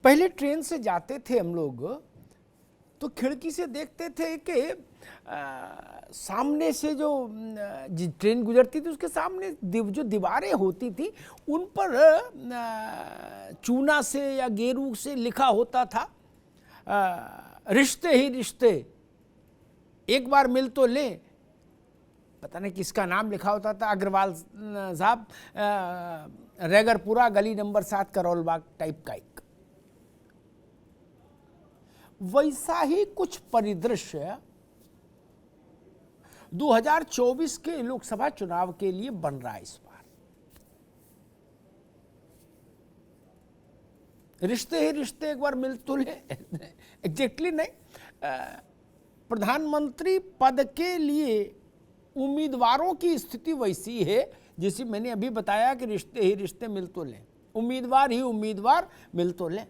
पहले ट्रेन से जाते थे हम लोग तो खिड़की से देखते थे कि सामने से जो ट्रेन गुजरती थी उसके सामने जो दीवारें होती थी उन पर चूना से या गेरू से लिखा होता था रिश्ते ही रिश्ते, एक बार मिल तो ले। पता नहीं किसका नाम लिखा होता था, अग्रवाल साहब, रैगरपुरा गली नंबर 7 करोल बाग टाइप का। एक वैसा ही कुछ परिदृश्य 2024 के लोकसभा चुनाव के लिए बन रहा है इस बार। रिश्ते ही रिश्ते, एक बार मिल तो ले। एग्जैक्टली नहीं, प्रधानमंत्री पद के लिए उम्मीदवारों की स्थिति वैसी है जैसे मैंने अभी बताया कि रिश्ते ही रिश्ते मिल तो ले, उम्मीदवार ही उम्मीदवार मिल तो ले।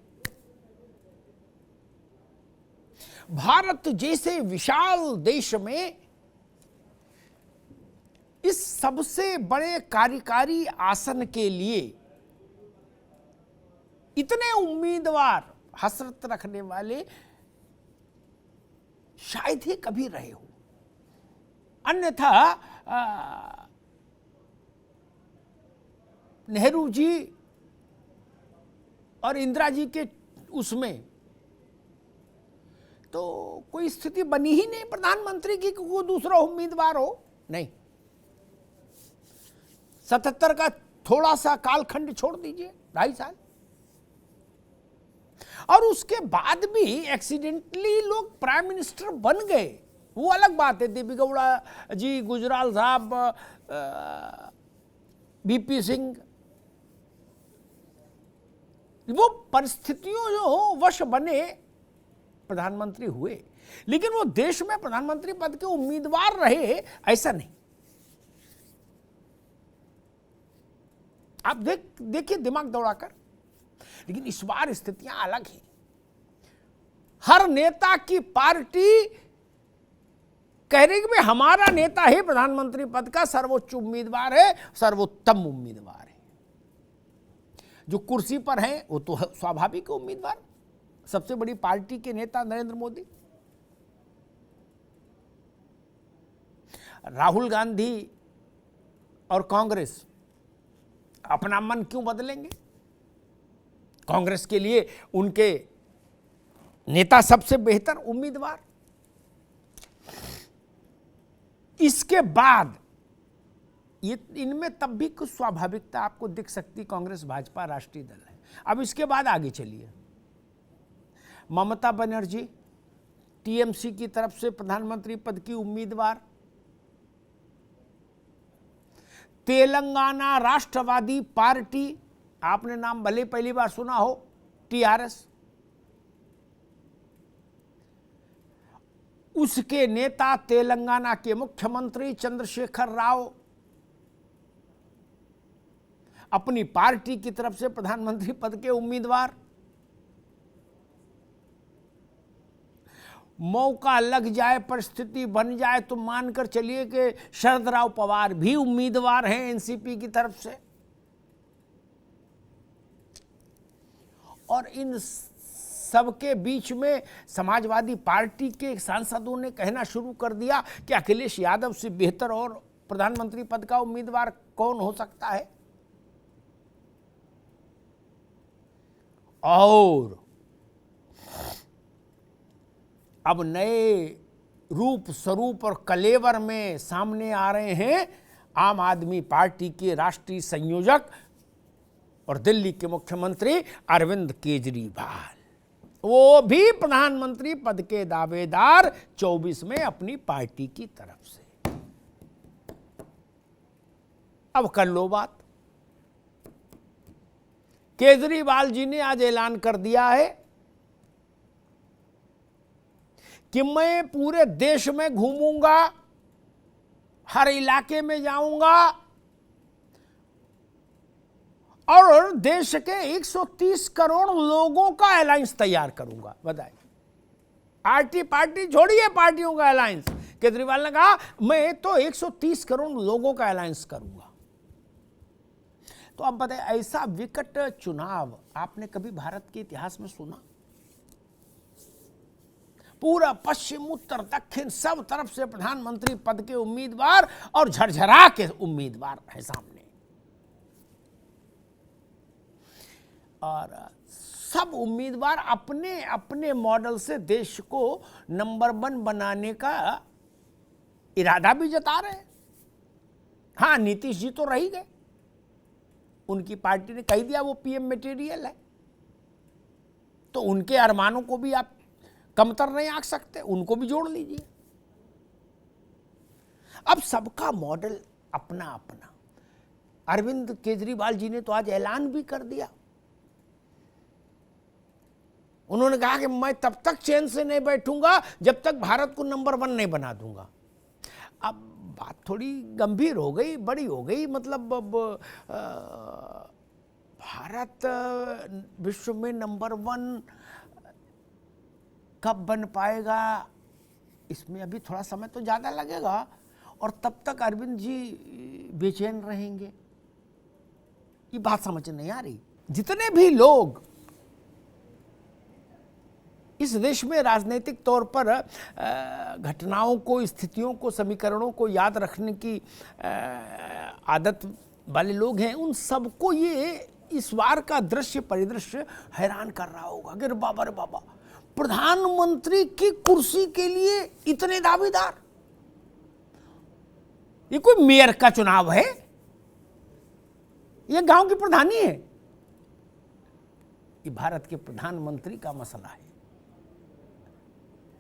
भारत जैसे विशाल देश में इस सबसे बड़े कार्यकारी आसन के लिए इतने उम्मीदवार हसरत रखने वाले शायद ही कभी रहे हो। अन्यथा नेहरू जी और इंदिरा जी के उसमें तो कोई स्थिति बनी ही नहीं प्रधानमंत्री की कि वो दूसरा उम्मीदवार हो। नहीं, 77 का थोड़ा सा कालखंड छोड़ दीजिए, 2.5 साल, और उसके बाद भी एक्सीडेंटली लोग प्राइम मिनिस्टर बन गए, वो अलग बात है। देवी गौड़ा जी, गुजराल साहब, बीपी सिंह, वो परिस्थितियों जो वश बने प्रधानमंत्री हुए, लेकिन वो देश में प्रधानमंत्री पद के उम्मीदवार रहे ऐसा नहीं। आप देखिए दिमाग दौड़ाकर। लेकिन इस बार स्थितियां अलग हैं। हर नेता की पार्टी कह रही कि हमारा नेता ही प्रधानमंत्री पद का सर्वोच्च उम्मीदवार है, सर्वोत्तम उम्मीदवार है। जो कुर्सी पर है वो तो स्वाभाविक उम्मीदवार, सबसे बड़ी पार्टी के नेता नरेंद्र मोदी। राहुल गांधी और कांग्रेस अपना मन क्यों बदलेंगे? कांग्रेस के लिए उनके नेता सबसे बेहतर उम्मीदवार। इसके बाद ये इनमें तब भी कुछ स्वाभाविकता आपको दिख सकती, कांग्रेस भाजपा राष्ट्रीय दल है। अब इसके बाद आगे चलिए, ममता बनर्जी टीएमसी की तरफ से प्रधानमंत्री पद की उम्मीदवार, तेलंगाना राष्ट्रवादी पार्टी, आपने नाम भले पहली बार सुना हो, टीआरएस, उसके नेता तेलंगाना के मुख्यमंत्री चंद्रशेखर राव अपनी पार्टी की तरफ से प्रधानमंत्री पद के उम्मीदवार। मौका लग जाए, परिस्थिति बन जाए तो मानकर चलिए कि शरद राव पवार भी उम्मीदवार हैं एनसीपी की तरफ से। और इन सबके बीच में समाजवादी पार्टी के सांसदों ने कहना शुरू कर दिया कि अखिलेश यादव से बेहतर और प्रधानमंत्री पद का उम्मीदवार कौन हो सकता है। और अब नए रूप स्वरूप और कलेवर में सामने आ रहे हैं आम आदमी पार्टी के राष्ट्रीय संयोजक और दिल्ली के मुख्यमंत्री अरविंद केजरीवाल। वो भी प्रधानमंत्री पद के दावेदार 24 में अपनी पार्टी की तरफ से। अब कर लो बात। केजरीवाल जी ने आज ऐलान कर दिया है कि मैं पूरे देश में घूमूंगा, हर इलाके में जाऊंगा और देश के 130 करोड़ लोगों का अलायंस तैयार करूंगा। बताइए, आरटी पार्टी छोड़िए, पार्टियों का अलायंस। केजरीवाल ने कहा मैं तो 130 करोड़ लोगों का अलायंस करूंगा। तो अब बताए, ऐसा विकट चुनाव आपने कभी भारत के इतिहास में सुना? पूरा पश्चिम उत्तर दक्षिण सब तरफ से प्रधानमंत्री पद के उम्मीदवार और झरझरा के उम्मीदवार है सामने, और सब उम्मीदवार अपने अपने मॉडल से देश को नंबर 1 बनाने का इरादा भी जता रहे हैं। हाँ, नीतीश जी तो रह गए, उनकी पार्टी ने कह दिया वो पीएम मटेरियल है, तो उनके अरमानों को भी आप कमतर नहीं आंक सकते, उनको भी जोड़ लीजिए। अब सबका मॉडल अपना अपना। अरविंद केजरीवाल जी ने तो आज ऐलान भी कर दिया, उन्होंने कहा कि मैं तब तक चैन से नहीं बैठूंगा जब तक भारत को नंबर 1 नहीं बना दूंगा। अब बात थोड़ी गंभीर हो गई, बड़ी हो गई, मतलब अब भारत विश्व में नंबर 1 कब बन पाएगा, इसमें अभी थोड़ा समय तो ज़्यादा लगेगा, और तब तक अरविंद जी बेचैन रहेंगे। ये बात समझ नहीं आ रही। जितने भी लोग इस देश में राजनीतिक तौर पर घटनाओं को, स्थितियों को, समीकरणों को याद रखने की आदत वाले लोग हैं, उन सबको ये इस बार का दृश्य परिदृश्य हैरान कर रहा होगा कि बाबा रे बाबा, प्रधानमंत्री की कुर्सी के लिए इतने दावेदार। ये कोई मेयर का चुनाव है? ये गांव की प्रधानी है? ये भारत के प्रधानमंत्री का मसला है।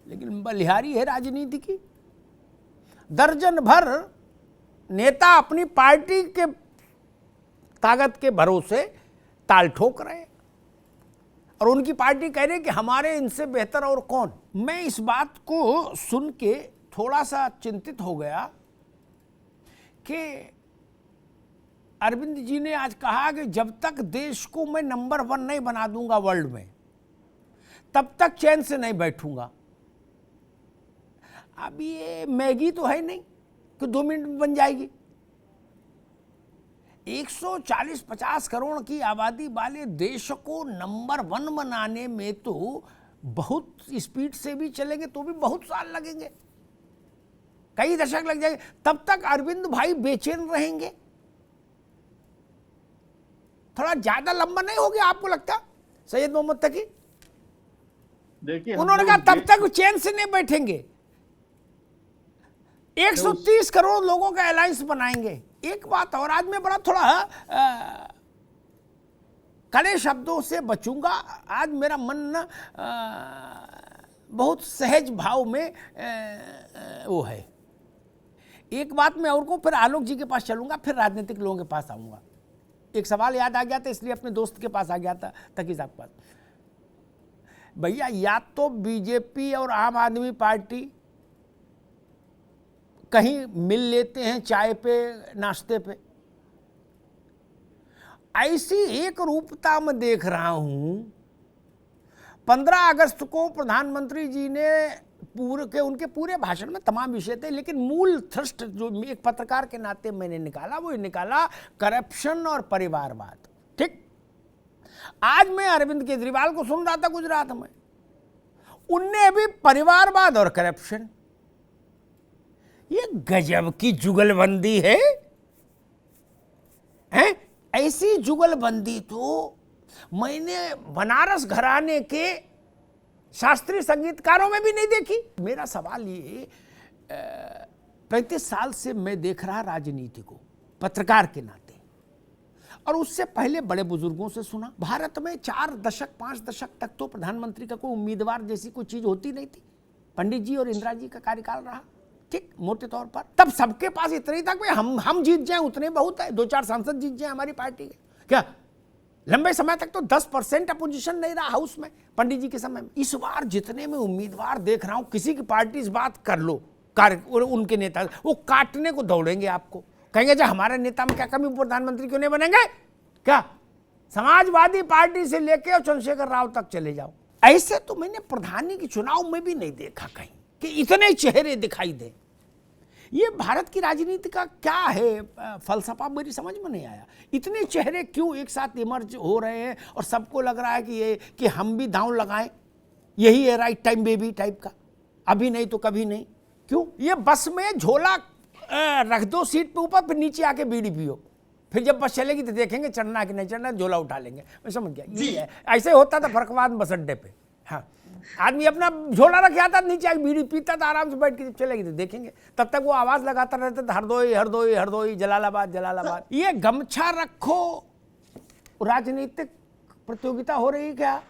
लेकिन बलिहारी है राजनीति की। दर्जन भर नेता अपनी पार्टी के ताकत के भरोसे ताल ठोक रहे हैं, और उनकी पार्टी कह रही है कि हमारे इनसे बेहतर और कौन। मैं इस बात को सुन के थोड़ा सा चिंतित हो गया कि अरविंद जी ने आज कहा कि जब तक देश को मैं नंबर 1 नहीं बना दूंगा वर्ल्ड में, तब तक चैन से नहीं बैठूंगा। अब ये मैगी तो है नहीं कि 2 मिनट में बन जाएगी। 140-50 करोड़ की आबादी वाले देश को नंबर 1 बनाने में तो बहुत स्पीड से भी चलेंगे तो भी बहुत साल लगेंगे, कई दशक लग जाएंगे। तब तक अरविंद भाई बेचैन रहेंगे। थोड़ा ज्यादा लंबा नहीं हो गया आपको लगता सैयद मोहम्मद तकी? देखिए, उन्होंने कहा तब तक चैन से नहीं बैठेंगे। 130 करोड़ लोगों का अलायंस बनाएंगे। एक बात और, आज मैं बड़ा थोड़ा कड़े शब्दों से बचूंगा। आज मेरा मन ना बहुत सहज भाव में वो है। एक बात मैं और को, फिर आलोक जी के पास चलूंगा, फिर राजनीतिक लोगों के पास आऊंगा। एक सवाल याद आ गया था, इसलिए अपने दोस्त के पास आ गया था, तकी साहब के पास। भैया, या तो बीजेपी और आम आदमी पार्टी कहीं मिल लेते हैं चाय पे, नाश्ते पे, ऐसी एक रूपता में देख रहा हूं। 15 अगस्त को प्रधानमंत्री जी ने उनके पूरे भाषण में तमाम विषय थे, लेकिन मूल थ्रस्ट जो एक पत्रकार के नाते मैंने निकाला, वो निकाला करप्शन और परिवारवाद। ठीक, आज मैं अरविंद केजरीवाल को सुन रहा था गुजरात में, उनने भी परिवारवाद और करप्शन, ये गजब की जुगलबंदी है। ऐसी जुगलबंदी तो मैंने बनारस घराने के शास्त्रीय संगीतकारों में भी नहीं देखी। मेरा सवाल ये, 35 साल से मैं देख रहा राजनीति को पत्रकार के नाते, और उससे पहले बड़े बुजुर्गों से सुना। भारत में 4 दशक 5 दशक तक तो प्रधानमंत्री का कोई उम्मीदवार जैसी कोई चीज होती नहीं थी। पंडित जी और इंदिरा जी का कार्यकाल रहा, ठीक, मोटे तौर पर। तब सबके पास इतना ही था कि हम जीत जाएं उतने बहुत है, 2-4 सांसद जीत जाएं हमारी पार्टी के। क्या लंबे समय तक तो 10% अपोजिशन नहीं रहा हाउस में पंडित जी के समय में। इस बार जितने में उम्मीदवार देख रहा हूं, किसी की पार्टी इस बात कर लो, उनके नेता वो काटने को दौड़ेंगे आपको, कहेंगे जो हमारे नेता में क्या कमी, प्रधानमंत्री क्यों नहीं बनेंगे? क्या समाजवादी पार्टी से लेके और चंद्रशेखर राव तक चले जाओ। ऐसे तो मैंने प्रधानी के चुनाव में भी नहीं देखा कहीं कि इतने चेहरे दिखाई दे। ये भारत की राजनीति का क्या है फलसफा, मेरी समझ में नहीं आया। इतने चेहरे क्यों एक साथ इमर्ज हो रहे हैं और सबको लग रहा है कि हम भी दांव लगाएं, यही है राइट टाइम बेबी टाइप का, अभी नहीं तो कभी नहीं। क्यों? ये बस में झोला रख दो सीट पे ऊपर, फिर नीचे आके बीड़ी पियो, फिर जब बस चलेगी तो देखेंगे चढ़ना कि नहीं चढ़ना, झोला उठा लेंगे। मैं समझ गया, ये है। ऐसे होता था फरकवाद बस अड्डे पे। हाँ, आदमी अपना झोला रख आता, नीचे आके बीड़ी पीता था, आराम से बैठ के जब चलेगी तो देखेंगे। तब तक वो आवाज लगाता रहता था, हरदोई हरदोई हरदोई, जलालाबाद जलालाबाद। ये गमछा रखो राजनीतिक प्रतियोगिता हो रही क्या?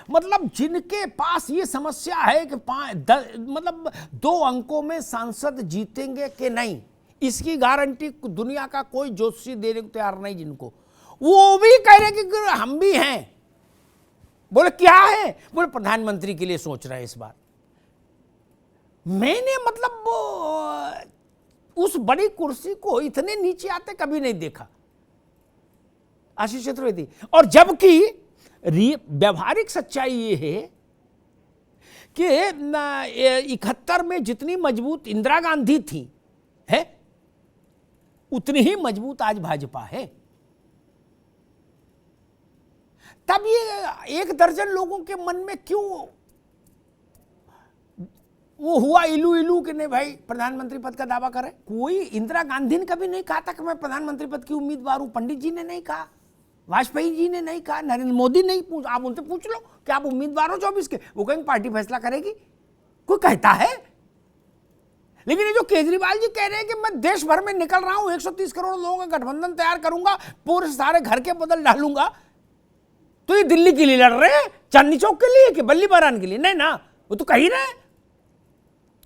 मतलब जिनके पास ये समस्या है कि मतलब 2 अंकों में सांसद जीतेंगे कि नहीं, इसकी गारंटी दुनिया का कोई ज्योतिषी देने को तैयार नहीं, जिनको वो भी कह रहे कि हम भी हैं। बोले क्या है? बोले प्रधानमंत्री के लिए सोच रहे हैं इस बार। मैंने मतलब उस बड़ी कुर्सी को इतने नीचे आते कभी नहीं देखा, आशीष चतुर्वेदी। और जबकि व्यवहारिक सच्चाई ये है कि 71 में जितनी मजबूत इंदिरा गांधी थी है, उतनी ही मजबूत आज भाजपा है। तब ये 1 दर्जन लोगों के मन में क्यों वो हुआ इलू इलू कि नहीं भाई प्रधानमंत्री पद का दावा करे? कोई इंदिरा गांधी ने कभी नहीं कहा था कि मैं प्रधानमंत्री पद की उम्मीदवार हूं, पंडित जी ने नहीं कहा, वाजपेयी जी ने नहीं कहा, नरेंद्र मोदी नहीं पूछ, आप उनसे पूछ लो कि आप उम्मीदवार हो 24 के, वो कहेंगे पार्टी फैसला करेगी। कोई कहता है? लेकिन ये जो केजरीवाल जी कह रहे हैं कि मैं देश भर में निकल रहा हूं, 130 करोड़ लोगों का गठबंधन तैयार करूंगा, पूरे सारे घर के बदल डालूंगा, तो ये दिल्ली के लिए लड़ रहे हैं, चांदनी चौक के लिए कि बल्ली बारान के लिए? नहीं ना, वो तो कही रहे।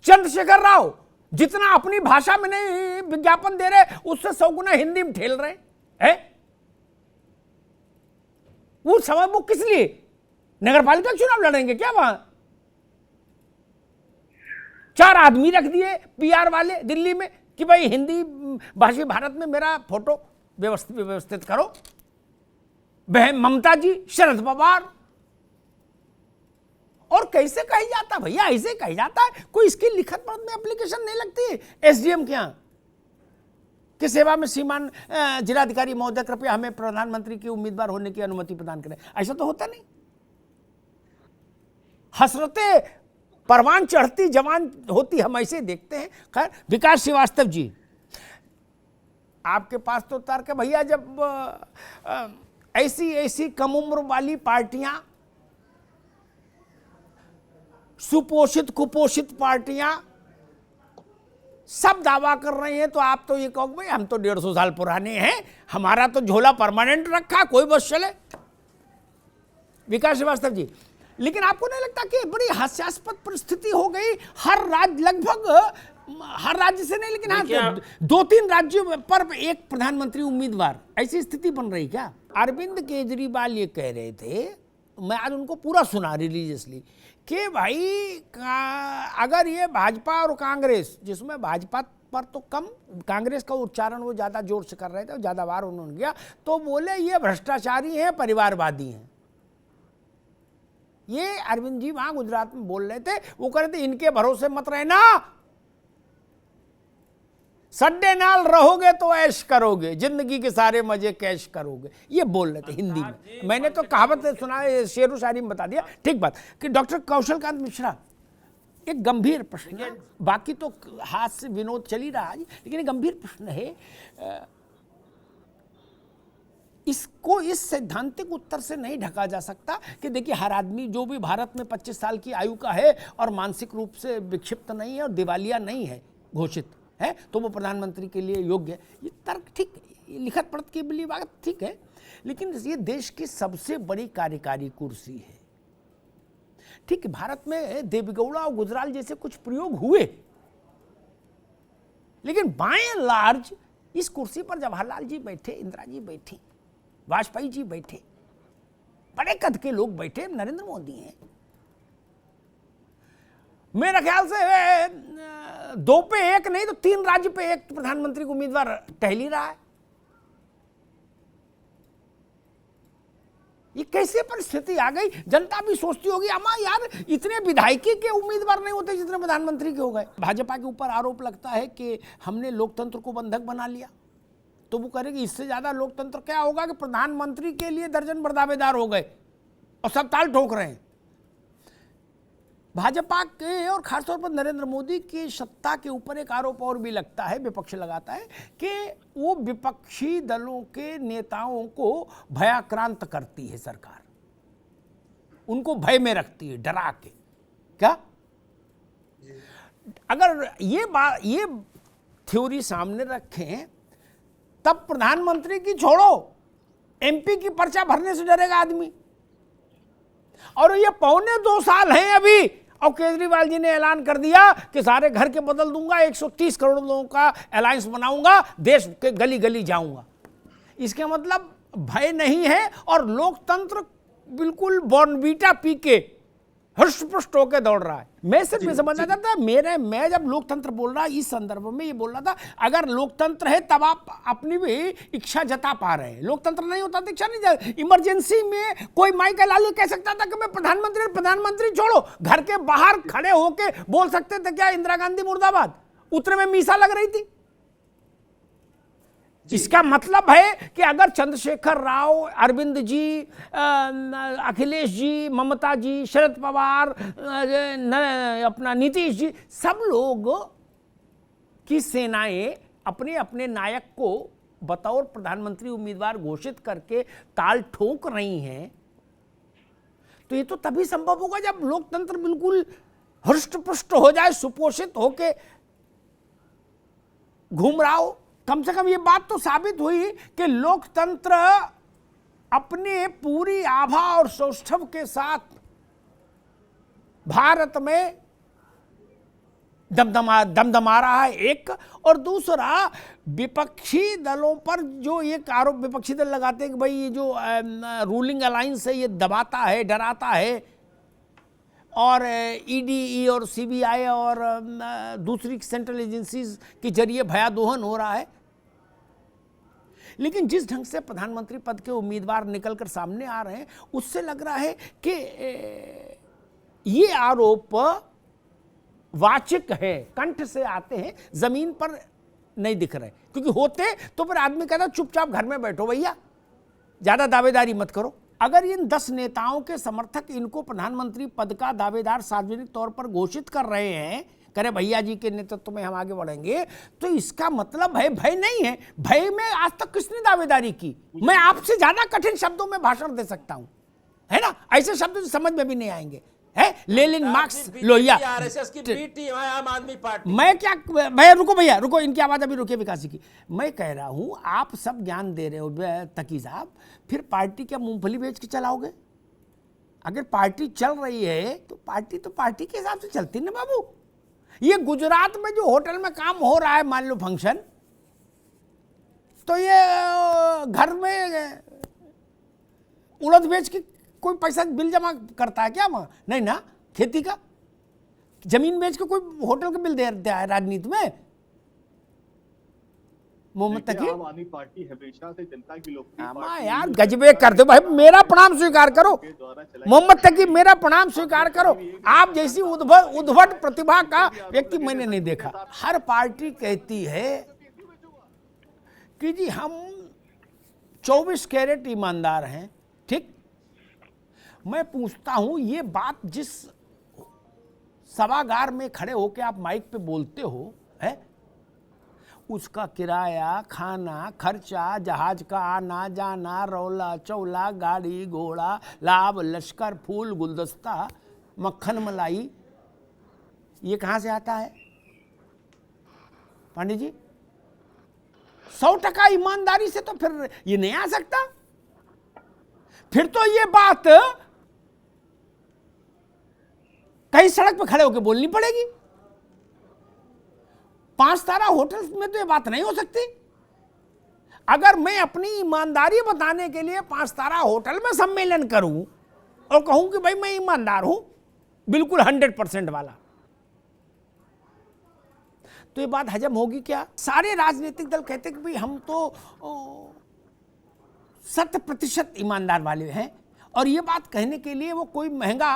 चंद्रशेखर राव जितना अपनी भाषा में नहीं विज्ञापन दे रहे, उससे 100 गुना हिंदी में ठेल रहे हैं। वो समय वो किस लिए? नगरपालिका चुनाव लड़ेंगे क्या वहां? 4 आदमी रख दिए पीआर वाले दिल्ली में कि भाई हिंदी भाषी भारत में मेरा फोटो व्यवस्थित करो। बहन ममता जी, शरद पवार, और कैसे कही जाता भैया? ऐसे कही जाता है, कोई इसकी लिखत पढ़त में एप्लीकेशन नहीं लगती एसडीएम के यहां कि सेवा में श्रीमान जिलाधिकारी महोदय कृपया हमें प्रधानमंत्री के उम्मीदवार होने की अनुमति प्रदान करें। ऐसा तो होता नहीं। हसरते परवान चढ़ती जवान होती, हम ऐसे देखते हैं। खैर, विकास श्रीवास्तव जी, आपके पास तो तर्क है भैया, जब ऐसी कम उम्र वाली पार्टियां, सुपोषित कुपोषित पार्टियां सब दावा कर रहे हैं, तो आप तो ये कहोगे भाई हम तो 150 साल पुराने हैं, हमारा तो झोला परमानेंट रखा, कोई बस चले। विकास श्रीवास्तव जी, लेकिन आपको नहीं लगता कि बड़ी हास्यास्पद परिस्थिति हो गई? हर राज्य, लगभग हर राज्य से नहीं, लेकिन हाँ 2-3 राज्यों पर एक प्रधानमंत्री उम्मीदवार, ऐसी स्थिति बन रही क्या? अरविंद केजरीवाल ये कह रहे थे, मैं आज उनको पूरा सुना रिलीजियसली, कि भाई अगर ये भाजपा और कांग्रेस, जिसमें भाजपा पर तो कम, कांग्रेस का उच्चारण वो ज्यादा जोर से कर रहे थे, ज्यादा बार उन्होंने किया, तो बोले ये भ्रष्टाचारी हैं, परिवारवादी हैं। ये अरविंद जी वहां गुजरात में बोल रहे थे। वो कह रहे थे इनके भरोसे मत रहना, सड्डे नाल रहोगे तो ऐश करोगे, जिंदगी के सारे मजे कैश करोगे, ये बोल रहे थे हिंदी में। मैंने तो कहावत सुना, शेरो शायरी में बता दिया। ठीक बात कि डॉक्टर कौशलकांत मिश्रा, एक गंभीर प्रश्न है, बाकी तो हास्य विनोद चल ही रहा है, लेकिन एक गंभीर प्रश्न है। इसको इस सैद्धांतिक उत्तर से नहीं ढका जा सकता कि देखिए हर आदमी जो भी भारत में 25 साल की आयु का है और मानसिक रूप से विक्षिप्त नहीं है और दिवालिया नहीं है घोषित है, तो वो प्रधानमंत्री के लिए योग्य है। ये तर्क ठीक है, ये लिखत पढ़त की भी बात ठीक है, लेकिन ये देश की सबसे बड़ी कार्यकारी कुर्सी है। ठीक है, भारत में देवेगौड़ा और गुजराल जैसे कुछ प्रयोग हुए, लेकिन बाय एंड लार्ज इस कुर्सी पर जवाहरलाल जी बैठे, इंदिरा जी बैठी, वाजपेयी जी बैठे, बड़े कद के लोग बैठे, नरेंद्र मोदी हैं। मेरे ख्याल से 2 पे 1 नहीं तो 3 राज्य पे 1 प्रधानमंत्री को उम्मीदवार टहल ही रहा है। ये कैसे परिस्थिति आ गई? जनता भी सोचती होगी अम्मा यार इतने विधायकी के उम्मीदवार नहीं होते जितने प्रधानमंत्री के हो गए। भाजपा के ऊपर आरोप लगता है कि हमने लोकतंत्र को बंधक बना लिया, तो वो कहेगी इससे ज्यादा लोकतंत्र क्या होगा कि प्रधानमंत्री के लिए दर्जन भर दावेदार हो गए और सब ताल ठोक रहे हैं। भाजपा के और खासतौर पर नरेंद्र मोदी की सत्ता के ऊपर एक आरोप और भी लगता है, विपक्ष लगाता है कि वो विपक्षी दलों के नेताओं को भयाक्रांत करती है सरकार, उनको भय में रखती है, डरा के। क्या अगर ये थ्योरी सामने रखें तब प्रधानमंत्री की छोड़ो एमपी की पर्चा भरने से डरेगा आदमी। और ये 1.25 साल हैं अभी, और केजरीवाल जी ने ऐलान कर दिया कि सारे घर के बदल दूंगा, 130 करोड़ लोगों का अलायंस बनाऊंगा, देश के गली गली जाऊंगा। इसका मतलब भय नहीं है और लोकतंत्र बिल्कुल बॉर्नवीटा पी के हृष्ट-पुष्ट होकर दौड़ रहा है। मैं सिर्फ ये समझना चाहता मैं जब लोकतंत्र बोल रहा इस संदर्भ में ये बोल रहा था, अगर लोकतंत्र है तब आप अपनी भी इच्छा जता पा रहे हैं, लोकतंत्र नहीं होता तो इच्छा नहीं जाती। इमरजेंसी में कोई माइक लाली कह सकता था कि मैं प्रधानमंत्री छोड़ो, घर के बाहर खड़े होके बोल सकते थे क्या इंदिरा गांधी मुर्दाबाद, उतने में मीसा लग रही थी। इसका मतलब है कि अगर चंद्रशेखर राव, अरविंद जी, अखिलेश जी, ममता जी, शरद पवार, अपना नीतीश जी, सब लोग की सेनाएं अपने अपने नायक को बतौर प्रधानमंत्री उम्मीदवार घोषित करके ताल ठोक रही हैं, तो ये तो तभी संभव होगा जब लोकतंत्र बिल्कुल हृष्ट-पुष्ट हो जाए, सुपोषित होके घूम रहा हो। कम से कम ये बात तो साबित हुई कि लोकतंत्र अपने पूरी आभा और सौष्ठव के साथ भारत में दमदमा रहा है, एक। और दूसरा, विपक्षी दलों पर जो एक आरोप विपक्षी दल लगाते हैं कि भाई ये जो रूलिंग अलायंस है ये दबाता है, डराता है, और ईडी और सीबीआई और दूसरी सेंट्रल एजेंसीज के जरिए भयादोहन हो रहा है। लेकिन जिस ढंग से प्रधानमंत्री पद के उम्मीदवार निकलकर सामने आ रहे हैं, उससे लग रहा है कि ये आरोप वाचिक है, कंठ से आते हैं, जमीन पर नहीं दिख रहे। क्योंकि होते तो फिर आदमी कहता चुपचाप घर में बैठो भैया, ज्यादा दावेदारी मत करो। अगर इन 10 नेताओं के समर्थक इनको प्रधानमंत्री पद का दावेदार सार्वजनिक तौर पर घोषित कर रहे हैं, करे भैया जी के नेतृत्व में हम आगे बढ़ेंगे, तो इसका मतलब है भय नहीं है। भय में आज तक किसने दावेदारी की? मैं आपसे ज्यादा कठिन शब्दों में भाषण दे सकता हूं, है ना? ऐसे शब्द समझ में भी नहीं आएंगे, है लेनिन, मार्क्स, लोहिया, आरएसएस की बी टीम है आम आदमी पार्टी। मैं क्या भैया रुको, इनकी आवाज अभी रुकिए विकास जी की। मैं कह रहा हूं आप सब ज्ञान दे रहे हो तकी साहब, फिर पार्टी क्या मूंगफली बेच के चलाओगे? अगर पार्टी चल रही है तो पार्टी के हिसाब से चलती ना बाबू। ये गुजरात में जो होटल में काम हो रहा है, मान लो फंक्शन, तो ये घर में उड़द बेच के कोई पैसा बिल जमा करता है क्या? वहां नहीं ना। खेती का जमीन बेच के कोई होटल का बिल देता है राजनीति में? मोहम्मद तकी, आम आदमी पार्टी हमेशा से जनता की लोकप्रिय पार्टी यार गजबे कर दो भाई, मेरा प्रणाम स्वीकार करो मोहम्मद तकी, मेरा प्रणाम स्वीकार करो। आप जैसी उद्भट प्रतिभा का व्यक्ति मैंने नहीं देखा। हर पार्टी कहती है कि जी हम 24 कैरेट ईमानदार हैं, ठीक। मैं पूछता हूं, ये बात जिस सभागार में खड़े होकर आप माइक पे बोलते हो, है उसका किराया, खाना, खर्चा, जहाज का आना जाना, रौला चौला, गाड़ी घोड़ा, लाभ, लश्कर, फूल, गुलदस्ता, मक्खन, मलाई, ये कहां से आता है पांडे जी? 100% ईमानदारी से तो फिर ये नहीं आ सकता। फिर तो ये बात कहीं सड़क पे खड़े होकर बोलनी पड़ेगी। 5 तारा होटल में तो ये बात नहीं हो सकती। अगर मैं अपनी ईमानदारी बताने के लिए 5 तारा होटल में सम्मेलन करूं और कहूं कि भाई मैं ईमानदार हूं बिल्कुल 100% वाला, तो ये बात हजम होगी क्या? सारे राजनीतिक दल कहते कि भाई हम तो 100% ईमानदार वाले हैं और ये बात कहने के लिए वो कोई महंगा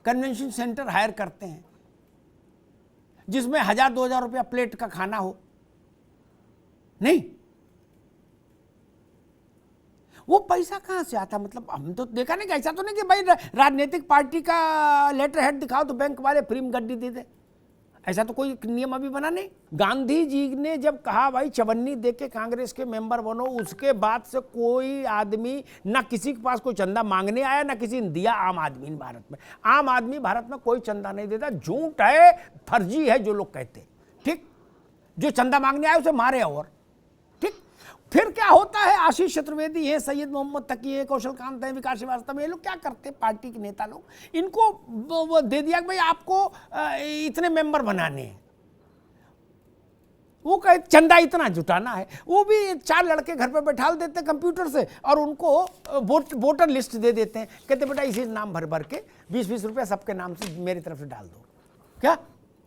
कन्वेंशन सेंटर हायर करते हैं जिसमें 1000-2000 रुपया प्लेट का खाना हो, नहीं। वो पैसा कहां से आता? मतलब हम तो देखा नहीं, ऐसा तो नहीं कि भाई राजनीतिक पार्टी का लेटर हेड दिखाओ तो बैंक वाले फ्री में गड्डी दे दे, ऐसा तो कोई नियम अभी बना नहीं। गांधी जी ने जब कहा भाई चवन्नी दे के कांग्रेस के मेंबर बनो, उसके बाद से कोई आदमी ना किसी के पास कोई चंदा मांगने आया ना किसी ने दिया। आम आदमी ने भारत में, आम आदमी भारत में कोई चंदा नहीं देता। झूठ है, फर्जी है जो लोग कहते, ठीक। जो चंदा मांगने आए उसे मारे, और ठीक। फिर क्या होता है, आशीष चतुर्वेदी है, सैयद मोहम्मद तकी है, कौशल कांत है, विकास श्रीवास्तव, ये लोग क्या करते हैं, पार्टी के नेता लोग, इनको वो दे दिया कि भाई आपको इतने मेंबर बनाने हैं। वो कहे चंदा इतना जुटाना है, वो भी 4 लड़के घर पे बैठा देते कंप्यूटर से और उनको वोटर लिस्ट दे देते हैं, कहते बेटा इसी नाम भर भर के 20-20 रुपया सबके नाम से मेरी तरफ से डाल दो। क्या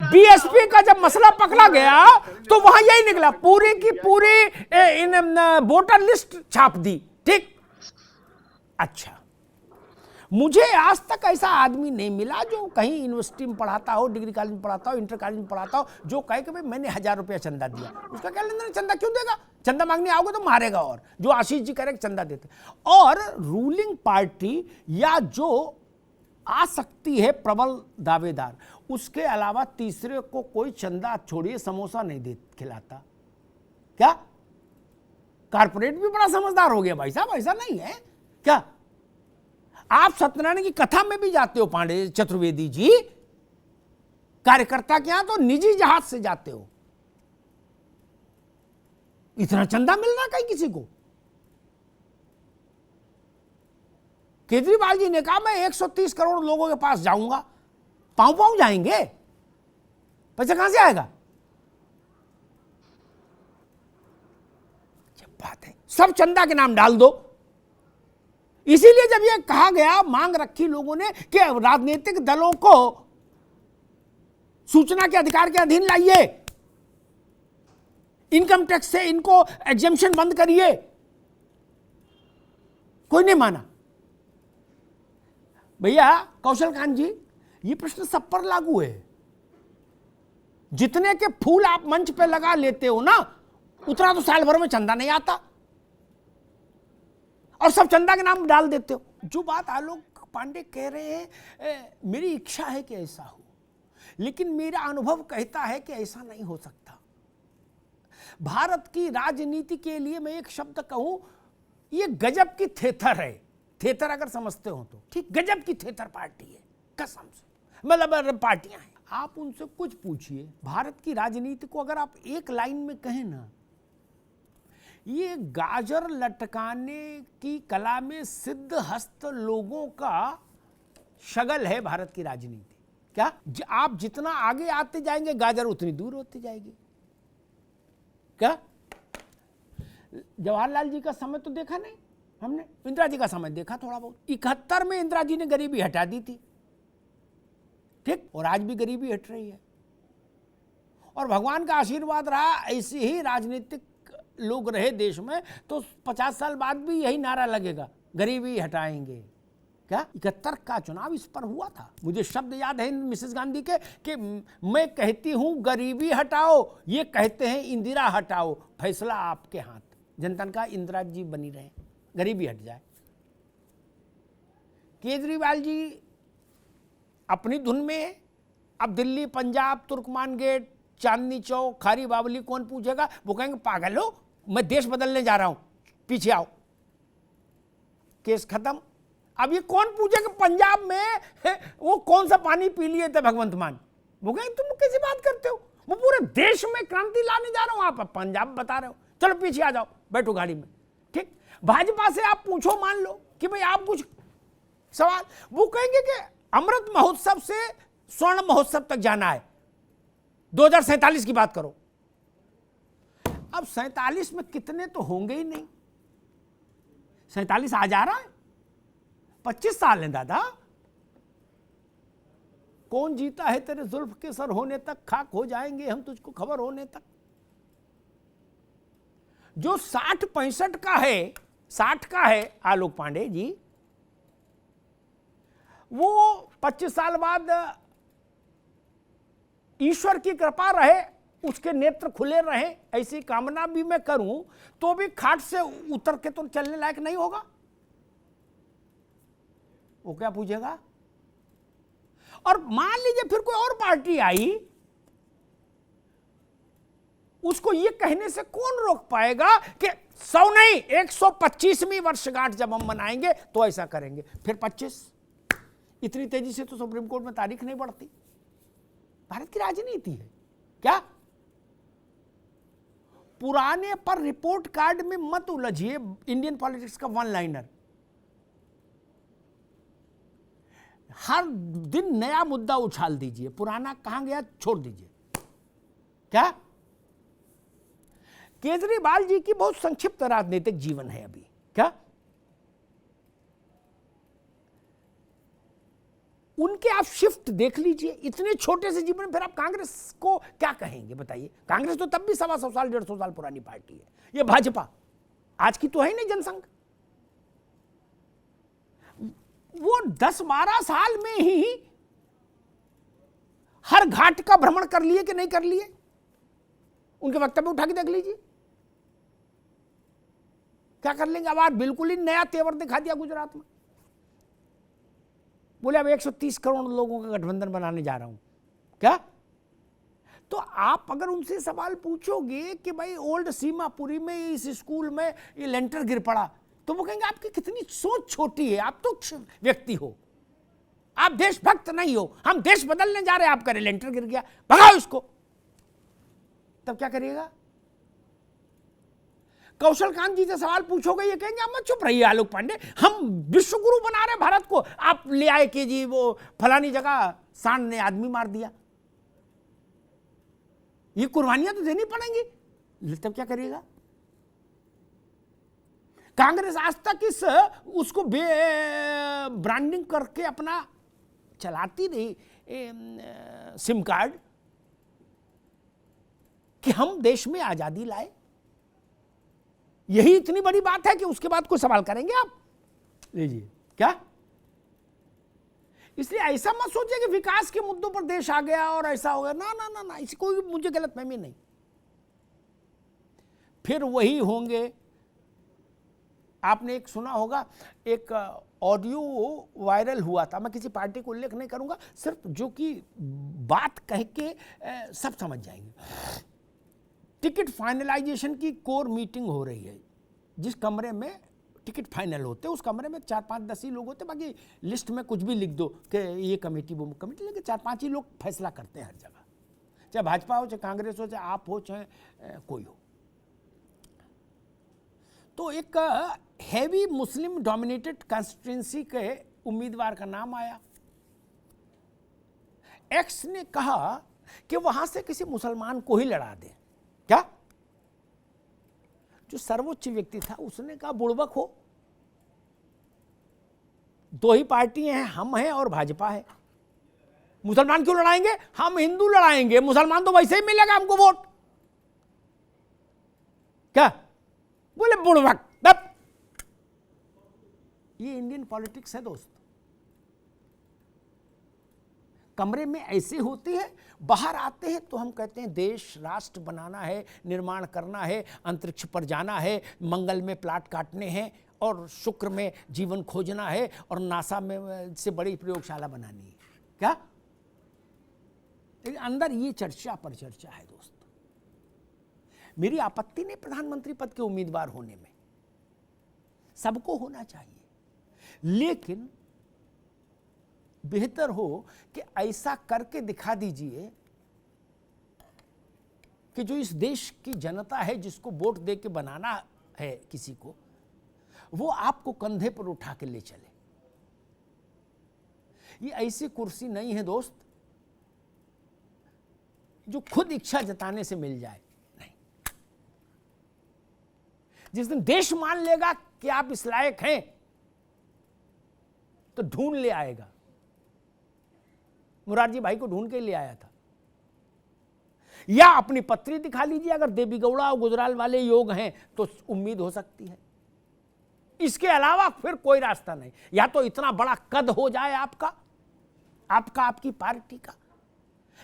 बीएसपी का जब मसला पकड़ा गया तो वहां यही निकला, पूरी की पूरी वोटर लिस्ट छाप दी, ठीक। अच्छा, मुझे आज तक ऐसा आदमी नहीं मिला जो कहीं यूनिवर्सिटी में पढ़ाता हो, डिग्री कॉलेज में पढ़ाता हो, इंटर कॉलेज में पढ़ाता हो, जो कहे कि भाई मैंने 1000 रुपया चंदा दिया। उसका क्या लेना, चंदा क्यों देगा? चंदा मांगने आओगे तो मारेगा। और जो आशीष जी कह रहे चंदा देते, और रूलिंग पार्टी या जो आ सकती है प्रबल दावेदार, उसके अलावा तीसरे को कोई चंदा छोड़िए समोसा नहीं दे खिलाता। क्या कारपोरेट भी बड़ा समझदार हो गया भाई साहब, ऐसा नहीं है क्या? आप सत्यनारायण की कथा में भी जाते हो पांडे चतुर्वेदी जी, कार्यकर्ता के यहां तो निजी जहाज से जाते हो। इतना चंदा मिल रहा कहीं किसी को? केजरीवाल जी ने कहा मैं 130 करोड़ लोगों के पास जाऊंगा। पांव पांव जाएंगे, पैसा कहां से आएगा? जब बात है सब चंदा के नाम डाल दो। इसीलिए जब यह कहा गया, मांग रखी लोगों ने कि राजनीतिक दलों को सूचना के अधिकार के अधीन लाइए, इनकम टैक्स से इनको एग्जेम्पशन बंद करिए, कोई नहीं माना। भैया कौशल कांत जी, ये प्रश्न सब पर लागू है। जितने के फूल आप मंच पे लगा लेते हो ना, उतना तो साल भर में चंदा नहीं आता, और सब चंदा के नाम डाल देते हो। जो बात आलोक पांडे कह रहे हैं, मेरी इच्छा है कि ऐसा हो, लेकिन मेरा अनुभव कहता है कि ऐसा नहीं हो सकता। भारत की राजनीति के लिए मैं एक शब्द कहूं, ये गजब की थेथर है। थेथर अगर समझते हो तो ठीक, गजब की थेथर पार्टी है कसम से, मतलब पार्टियां हैं। आप उनसे कुछ पूछिए, भारत की राजनीति को अगर आप एक लाइन में कहें ना, ये गाजर लटकाने की कला में सिद्ध हस्त लोगों का शगल है भारत की राजनीति। क्या आप जितना आगे आते जाएंगे गाजर उतनी दूर होती जाएगी। क्या जवाहरलाल जी का समय तो देखा नहीं हमने, इंदिरा जी का समय देखा थोड़ा बहुत। 71 में इंदिरा जी ने गरीबी हटा दी थी, ठीक, और आज भी गरीबी हट रही है। और भगवान का आशीर्वाद रहा, ऐसे ही राजनीतिक लोग रहे देश में तो 50 साल बाद भी यही नारा लगेगा, गरीबी हटाएंगे। क्या 71 का चुनाव इस पर हुआ था। मुझे शब्द याद है मिसेस गांधी के कि मैं कहती हूं गरीबी हटाओ, ये कहते हैं इंदिरा हटाओ, फैसला आपके हाथ। जनता का इंदिरा जी बनी रहे, गरीबी हट जाए। केजरीवाल जी अपनी धुन में, अब दिल्ली, पंजाब, तुर्कमान गेट, चांदनी चौक, खारी बावली कौन पूछेगा? वो कहेंगे पागल हो, मैं देश बदलने जा रहा हूं, पीछे आओ, केस खत्म। अब ये कौन पूछेगा पंजाब में वो कौन सा पानी पी लिए थे भगवंत मान? वो कहेंगे तुम कैसी बात करते हो, वो पूरे देश में क्रांति लाने जा रहा हूं, आप पंजाब बता रहे हो, चलो पीछे आ जाओ, बैठो गाड़ी में, ठीक। भाजपा से आप पूछो, मान लो कि भाई आप कुछ सवाल, वो कहेंगे कि अमृत महोत्सव से स्वर्ण महोत्सव तक जाना है, 2047 की बात करो। अब 47 में कितने तो होंगे ही नहीं, 47 आ जा रहा है, 25 साल है दादा। कौन जीता है तेरे जुल्फ के सर होने तक, खाक हो जाएंगे हम तुझको खबर होने तक। जो 60-65 का है, 60 का है आलोक पांडे जी, वो 25 साल बाद ईश्वर की कृपा रहे, उसके नेत्र खुले रहे, ऐसी कामना भी मैं करूं तो भी खाट से उतर के तो चलने लायक नहीं होगा। वो क्या पूछेगा? और मान लीजिए फिर कोई और पार्टी आई, उसको ये कहने से कौन रोक पाएगा कि 100 नहीं 125वीं वर्षगांठ जब हम मनाएंगे तो ऐसा करेंगे। फिर 25, इतनी तेजी से तो सुप्रीम कोर्ट में तारीख नहीं बढ़ती। भारत की राजनीति है क्या? पुराने पर रिपोर्ट कार्ड में मत उलझिए। इंडियन पॉलिटिक्स का वन लाइनर, हर दिन नया मुद्दा उछाल दीजिए, पुराना कहां गया छोड़ दीजिए। क्या? केजरीवाल जी की बहुत संक्षिप्त राजनीतिक जीवन है अभी। क्या उनके आप शिफ्ट देख लीजिए, इतने छोटे से जीवन में फिर आप कांग्रेस को क्या कहेंगे बताइए? कांग्रेस तो तब भी 125 साल 150 साल पुरानी पार्टी है। ये भाजपा आज की तो है ही नहीं जनसंघ। वो 10-12 साल में ही हर घाट का भ्रमण कर लिए कि नहीं कर लिए? उनके वक्तव्य उठा के देख लीजिए, क्या कर लेंगे। अब आज बिल्कुल ही नया तेवर दिखा दिया गुजरात में। बोले अब 130 करोड़ लोगों का गठबंधन बनाने जा रहा हूं। क्या? तो आप अगर उनसे सवाल पूछोगे कि भाई ओल्ड सीमापुरी में इस स्कूल में ये लेंटर गिर पड़ा, तो वो कहेंगे आपकी कितनी सोच छोटी है, आप तो व्यक्ति हो, आप देशभक्त नहीं हो, हम देश बदलने जा रहे हैं, आप करें लेंटर गिर गया, भगाओ इसको। तब क्या करिएगा? कौशल कांत जी से सवाल पूछोगे, ये कहेंगे मत चुप रहिए आलोक पांडे, हम विश्व गुरु बना रहे भारत को, आप ले आए कि जी वो फलानी जगह सांड ने आदमी मार दिया। ये कुर्बानियां तो देनी पड़ेंगी। तब क्या करिएगा? कांग्रेस आज तक इस उसको ब्रांडिंग करके अपना चलाती रही सिम कार्ड कि हम देश में आजादी लाए। यही इतनी बड़ी बात है कि उसके बाद कोई सवाल करेंगे आप? लीजिए। क्या? इसलिए ऐसा मत सोचिए कि विकास के मुद्दों पर देश आ गया और ऐसा हो गया। ना ना ना ना, इसी कोई मुझे गलतफहमी नहीं। फिर वही होंगे। आपने एक सुना होगा, एक ऑडियो वायरल हुआ था, मैं किसी पार्टी को उल्लेख नहीं करूंगा, सिर्फ जो कि बात कह के सब समझ जाएंगे। टिकट फाइनलाइजेशन की कोर मीटिंग हो रही है। जिस कमरे में टिकट फाइनल होते उस कमरे में 4-5-10 ही लोग होते, बाकी लिस्ट में कुछ भी लिख दो कि ये कमेटी वो कमेटी, लेकिन 4-5 ही लोग फैसला करते हैं हर जगह, चाहे भाजपा हो, चाहे कांग्रेस हो, चाहे आप हो, चाहे कोई हो। तो एक हैवी मुस्लिम डोमिनेटेड कॉन्स्टिट्यूंसी के उम्मीदवार का नाम आया। एक्स ने कहा कि वहां से किसी मुसलमान को ही लड़ा दे। क्या? जो सर्वोच्च व्यक्ति था उसने कहा बुड़बक हो, दो ही पार्टी हैं, हम हैं और भाजपा है, मुसलमान क्यों लड़ाएंगे? हम हिंदू लड़ाएंगे, मुसलमान तो वैसे ही मिलेगा हमको वोट। क्या? बोले बुड़बक। ये इंडियन पॉलिटिक्स है दोस्त। कमरे में ऐसे होते हैं, बाहर आते हैं तो हम कहते हैं देश राष्ट्र बनाना है, निर्माण करना है, अंतरिक्ष पर जाना है, मंगल में प्लाट काटने हैं और शुक्र में जीवन खोजना है और नासा में से बड़ी प्रयोगशाला बनानी है। क्या? लेकिन अंदर ये चर्चा पर चर्चा है दोस्त। मेरी आपत्ति नहीं प्रधानमंत्री पद के उम्मीदवार होने में, सबको होना चाहिए, लेकिन बेहतर हो कि ऐसा करके दिखा दीजिए कि जो इस देश की जनता है, जिसको वोट दे के बनाना है किसी को, वो आपको कंधे पर उठा के ले चले। ये ऐसी कुर्सी नहीं है दोस्त जो खुद इच्छा जताने से मिल जाए। नहीं, जिस दिन देश मान लेगा कि आप इस लायक हैं तो ढूंढ ले आएगा। मुरारजी भाई को ढूंढ के ले आया था। या अपनी पत्री दिखा लीजिए, अगर देवीगौड़ा और गुजराल वाले योग हैं तो उम्मीद हो सकती है। इसके अलावा फिर कोई रास्ता नहीं। या तो इतना बड़ा कद हो जाए आपका आपका, आपकी पार्टी का,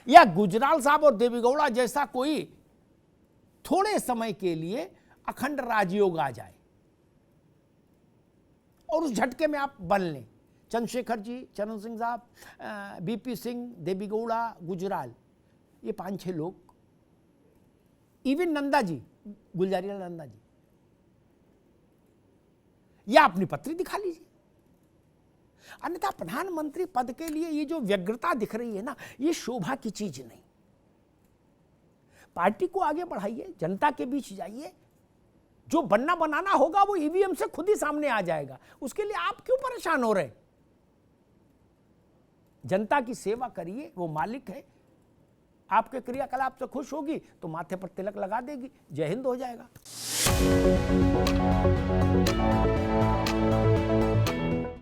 या गुजराल साहब और देवेगौड़ा जैसा कोई थोड़े समय के लिए अखंड राजयोग आ जाए और उस झटके में आप बन लें। चंद्रशेखर जी, चरण सिंह साहब, बीपी सिंह, देवेगौड़ा, गुजराल, ये 5-6 लोग, इवन नंदा जी, गुलजारीलाल नंदा जी, या अपनी पत्री दिखा लीजिए। अन्यथा प्रधानमंत्री पद के लिए ये जो व्यग्रता दिख रही है ना, ये शोभा की चीज नहीं। पार्टी को आगे बढ़ाइए, जनता के बीच जाइए, जो बनना बनाना होगा वो ईवीएम से खुद ही सामने आ जाएगा। उसके लिए आप क्यों परेशान हो रहे? जनता की सेवा करिए, वो मालिक है। आपके क्रियाकलाप से खुश होगी तो माथे पर तिलक लगा देगी, जय हिंद हो जाएगा।